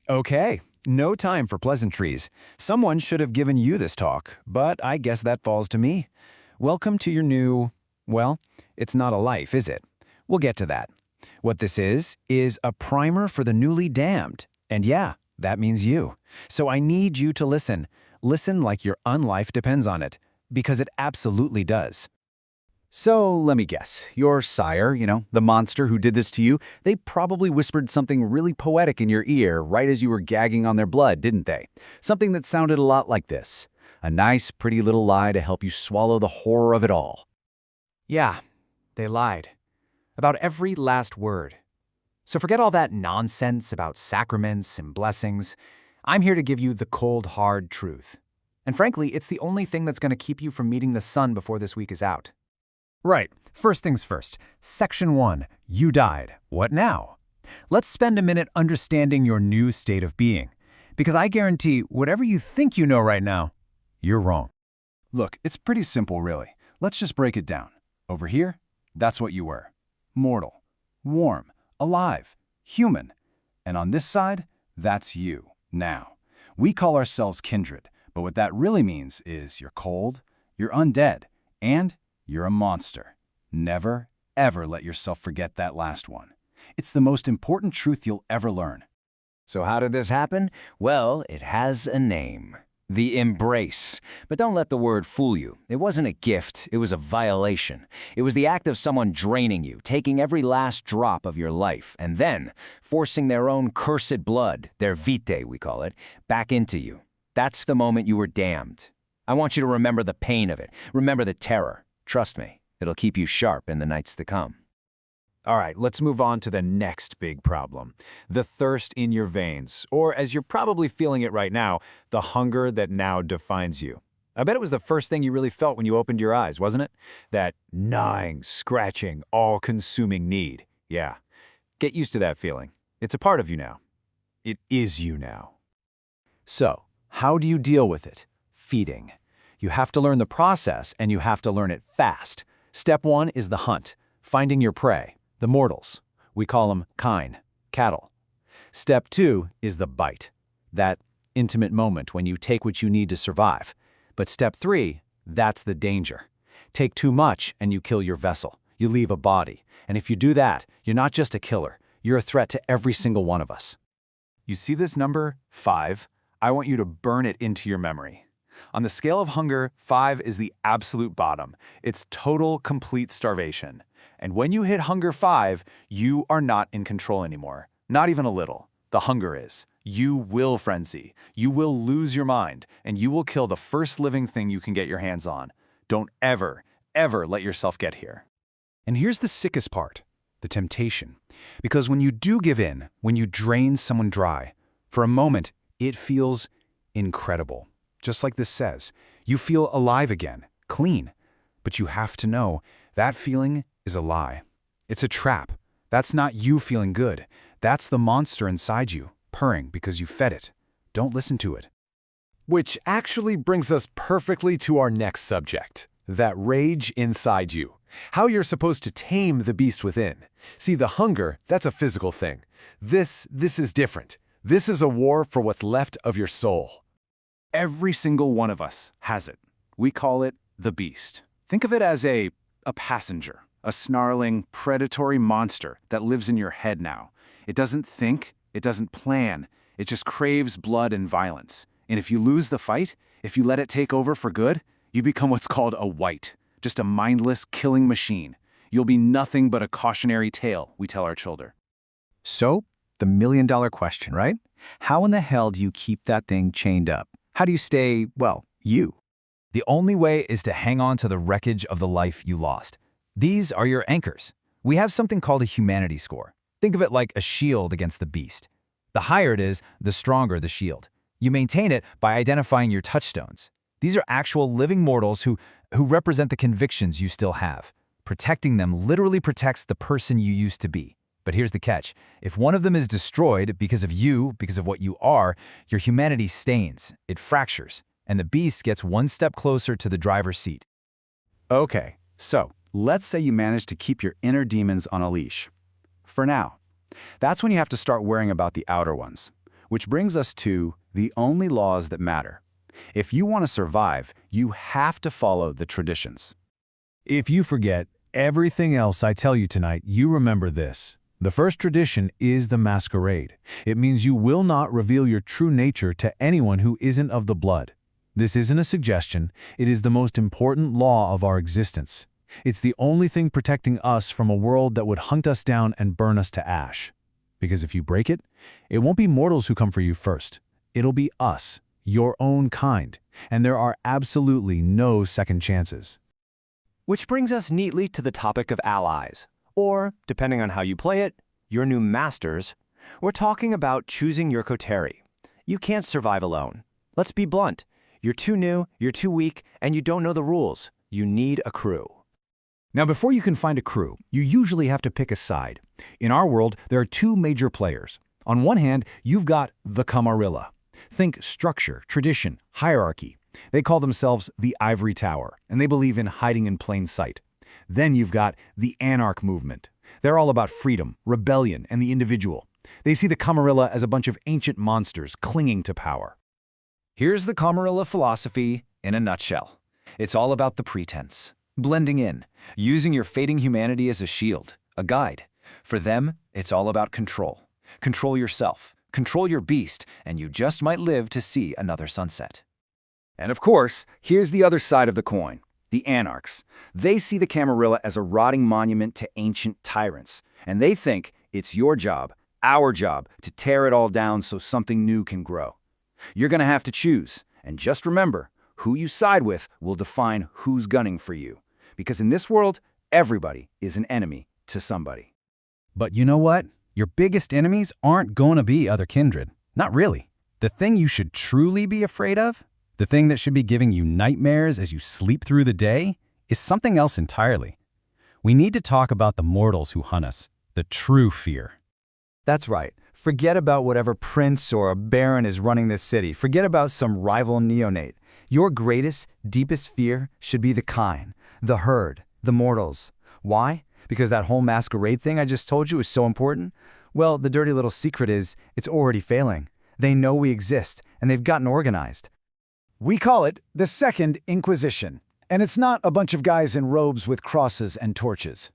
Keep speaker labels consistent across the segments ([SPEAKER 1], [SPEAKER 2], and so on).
[SPEAKER 1] Okay, no time for pleasantries. Someone should have given you this talk, but I guess that falls to me. Welcome to your new, well, it's not a life, is it? We'll get to that. What this is a primer for the newly damned. And yeah, that means you. So I need you to listen. Listen like your unlife depends on it, because it absolutely does.
[SPEAKER 2] So let me guess, your sire, the monster who did this to you, they probably whispered something really poetic in your ear right as you were gagging on their blood, didn't they? Something that sounded a lot like this. A nice, pretty little lie to help you swallow the horror of it all.
[SPEAKER 3] Yeah, they lied. About every last word. So forget all that nonsense about sacraments and blessings. I'm here to give you the cold, hard truth. And frankly, it's the only thing that's going to keep you from meeting the sun before this week is out.
[SPEAKER 1] Right. First things first. Section 1. You died. What now? Let's spend a minute understanding your new state of being. Because I guarantee whatever you think you know right now, you're wrong.
[SPEAKER 4] Look, it's pretty simple, really. Let's just break it down. Over here, that's what you were. Mortal, warm, alive, human. And on this side, that's you, now. We call ourselves kindred, but what that really means is you're cold, you're undead, and you're a monster. Never, ever let yourself forget that last one. It's the most important truth you'll ever learn.
[SPEAKER 5] So how did this happen? Well, it has a name. The embrace. But don't let the word fool you. It wasn't a gift, it was a violation. It was the act of someone draining you, taking every last drop of your life, and then forcing their own cursed blood, their vitae we call it, back into you. That's the moment you were damned. I want you to remember the pain of it. Remember the terror. Trust me, it'll keep you sharp in the nights to come.
[SPEAKER 1] All right, let's move on to the next big problem. The thirst in your veins, or as you're probably feeling it right now, the hunger that now defines you. I bet it was the first thing you really felt when you opened your eyes, wasn't it? That gnawing, scratching, all-consuming need. Yeah. Get used to that feeling. It's a part of you now. It is you now. So, how do you deal with it? Feeding. You have to learn the process, and you have to learn it fast. Step 1 is the hunt, finding your prey, the mortals. We call them kine, cattle. Step 2 is the bite, that intimate moment when you take what you need to survive. But step 3, that's the danger. Take too much and you kill your vessel. You leave a body. And if you do that, you're not just a killer. You're a threat to every single one of us. You see this number, 5? I want you to burn it into your memory. On the scale of hunger, 5 is the absolute bottom. It's total, complete starvation. And when you hit hunger 5, you are not in control anymore. Not even a little. The hunger is. You will frenzy. You will lose your mind, and you will kill the first living thing you can get your hands on. Don't ever, ever let yourself get here. And here's the sickest part, the temptation. Because when you do give in, when you drain someone dry, for a moment, it feels incredible. Just like this says, you feel alive again, clean. But you have to know that feeling is a lie. It's a trap. That's not you feeling good. That's the monster inside you, purring because you fed it. Don't listen to it. Which actually brings us perfectly to our next subject, that rage inside you. How you're supposed to tame the beast within. See, the hunger, that's a physical thing. This is different. This is a war for what's left of your soul. Every single one of us has it. We call it the beast. Think of it as a passenger, a snarling, predatory monster that lives in your head now. It doesn't think, it doesn't plan, it just craves blood and violence. And if you lose the fight, if you let it take over for good, you become what's called a wight, just a mindless, killing machine. You'll be nothing but a cautionary tale, we tell our children.
[SPEAKER 2] So, the million-dollar question, right? How in the hell do you keep that thing chained up? How do you stay, well, you?
[SPEAKER 1] The only way is to hang on to the wreckage of the life you lost. These are your anchors. We have something called a humanity score. Think of it like a shield against the beast. The higher it is, the stronger the shield. You maintain it by identifying your touchstones. These are actual living mortals who represent the convictions you still have. Protecting them literally protects the person you used to be. But here's the catch. If one of them is destroyed because of you, because of what you are, your humanity stains, it fractures, and the beast gets one step closer to the driver's seat.
[SPEAKER 4] Okay, so let's say you manage to keep your inner demons on a leash. For now. That's when you have to start worrying about the outer ones.
[SPEAKER 2] Which brings us to the only laws that matter. If you want to survive, you have to follow the traditions.
[SPEAKER 1] If you forget everything else I tell you tonight, you remember this. The first tradition is the masquerade. It means you will not reveal your true nature to anyone who isn't of the blood. This isn't a suggestion, it is the most important law of our existence. It's the only thing protecting us from a world that would hunt us down and burn us to ash. Because if you break it, it won't be mortals who come for you first. It'll be us, your own kind, and there are absolutely no second chances.
[SPEAKER 3] Which brings us neatly to the topic of allies, or, depending on how you play it, your new masters. We're talking about choosing your coterie. You can't survive alone. Let's be blunt. You're too new, you're too weak, and you don't know the rules. You need a crew.
[SPEAKER 1] Now, before you can find a crew, you usually have to pick a side. In our world, there are two major players. On one hand, you've got the Camarilla. Think structure, tradition, hierarchy. They call themselves the Ivory Tower, and they believe in hiding in plain sight. Then you've got the Anarch movement. They're all about freedom, rebellion, and the individual. They see the Camarilla as a bunch of ancient monsters clinging to power.
[SPEAKER 3] Here's the Camarilla philosophy in a nutshell. It's all about the pretense. Blending in, using your fading humanity as a shield, a guide. For them, it's all about control. Control yourself, control your beast, and you just might live to see another sunset.
[SPEAKER 2] And of course, here's the other side of the coin, the Anarchs. They see the Camarilla as a rotting monument to ancient tyrants, and they think it's your job, our job, to tear it all down so something new can grow. You're going to have to choose, and just remember, who you side with will define who's gunning for you. Because in this world, everybody is an enemy to somebody.
[SPEAKER 6] But you know what? Your biggest enemies aren't going to be other kindred. Not really. The thing you should truly be afraid of, the thing that should be giving you nightmares as you sleep through the day, is something else entirely. We need to talk about the mortals who hunt us, the true fear.
[SPEAKER 7] That's right. Forget about whatever prince or baron is running this city. Forget about some rival neonate. Your greatest, deepest fear should be the kind, the herd, the mortals. Why? Because that whole masquerade thing I just told you is so important? Well, the dirty little secret is it's already failing. They know we exist, and they've gotten organized.
[SPEAKER 1] We call it the Second Inquisition, and it's not a bunch of guys in robes with crosses and torches.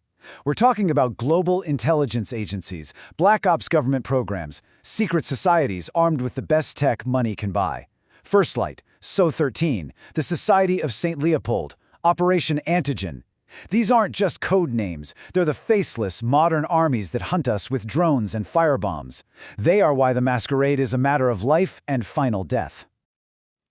[SPEAKER 1] We're talking about global intelligence agencies, black ops government programs, secret societies armed with the best tech money can buy. First Light, So-13, the Society of St. Leopold, Operation Antigen. These aren't just code names, they're the faceless, modern armies that hunt us with drones and firebombs. They are why the masquerade is a matter of life and final death.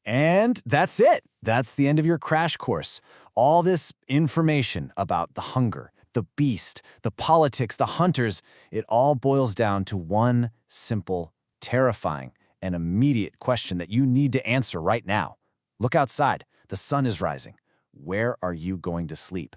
[SPEAKER 3] And that's it. That's the end of your crash course. All this information about the hunger, the beast, the politics, the hunters, it all boils down to one simple, terrifying, and immediate question that you need to answer right now. Look outside. The sun is rising. Where are you going to sleep?